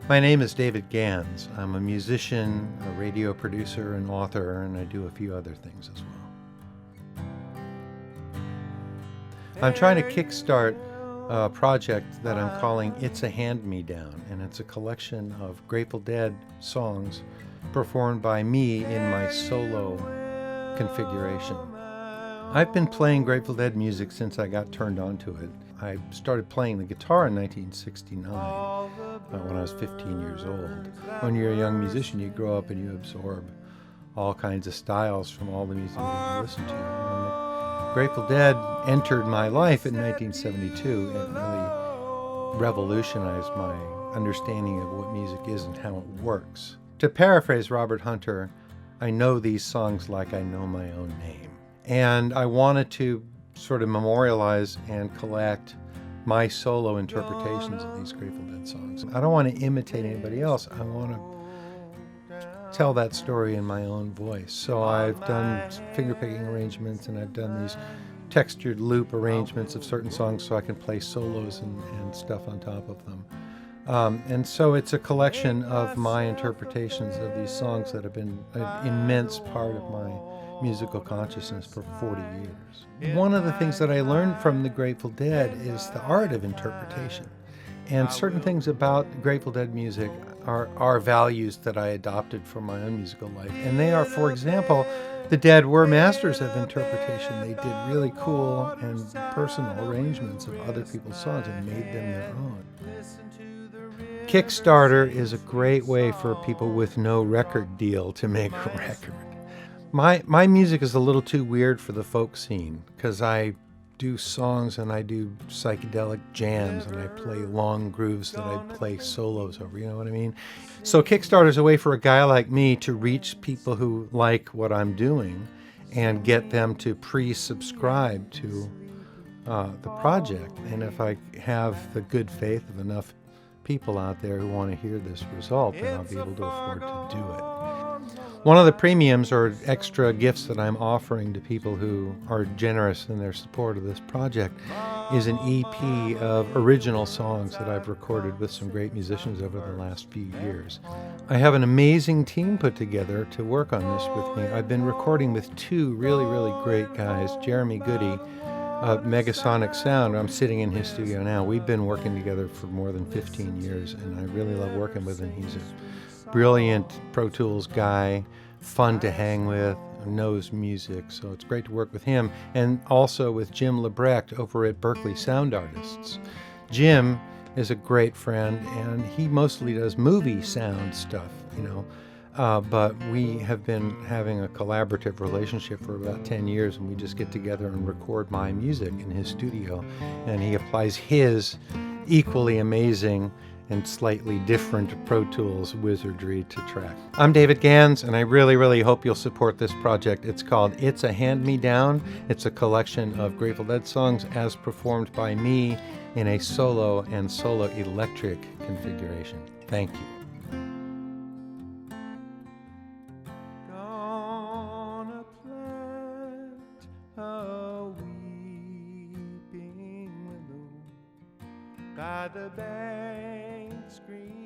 My name is David Gans. I'm a musician, a radio producer, and author, and I do a few other things as well. I'm trying to kickstart a project that I'm calling It's a Hand-Me-Down, and it's a collection of Grateful Dead songs performed by me in my solo configuration. I've been playing Grateful Dead music since I got turned on to it. I started playing the guitar in 1969 when I was 15 years old. When you're a young musician, you grow up and you absorb all kinds of styles from all the music that you listen to. And the Grateful Dead entered my life in 1972 and really revolutionized my understanding of what music is and how it works. To paraphrase Robert Hunter, I know these songs like I know my own name. And I wanted to sort of memorialize and collect my solo interpretations of these Grateful Dead songs. I don't want to imitate anybody else. I want to tell that story in my own voice. So I've done fingerpicking arrangements, and I've done these textured loop arrangements of certain songs so I can play solos and stuff on top of them. And so it's a collection of my interpretations of these songs that have been an immense part of my musical consciousness for 40 years. One of the things that I learned from the Grateful Dead is the art of interpretation. And certain things about Grateful Dead music are values that I adopted for my own musical life. And they are, for example, the Dead were masters of interpretation. They did really cool and personal arrangements of other people's songs and made them their own. Kickstarter is a great way for people with no record deal to make a record. My music is a little too weird for the folk scene because I do songs and I do psychedelic jams and I play long grooves that I play solos over, you know what I mean? So Kickstarter is a way for a guy like me to reach people who like what I'm doing and get them to pre-subscribe to the project. And if I have the good faith of enough people out there who want to hear this result, then I'll be able to afford to do it. One of the premiums or extra gifts that I'm offering to people who are generous in their support of this project is an EP of original songs that I've recorded with some great musicians over the last few years. I have an amazing team put together to work on this with me. I've been recording with two really, really great guys, Jeremy Goody of Megasonic Sound. I'm sitting in his studio now. We've been working together for more than 15 years, and I really love working with him. He's a brilliant Pro Tools guy, fun to hang with, knows music, so it's great to work with him. And also with Jim Lebrecht over at Berkeley Sound Artists. Jim is a great friend, and he mostly does movie sound stuff, but we have been having a collaborative relationship for about 10 years, and we just get together and record my music in his studio, and he applies his equally amazing and slightly different Pro Tools wizardry to track. I'm David Gans, and I really, really hope you'll support this project. It's called It's a Hand-Me-Down. It's a collection of Grateful Dead songs as performed by me in a solo and solo electric configuration. Thank you. By the bank screen.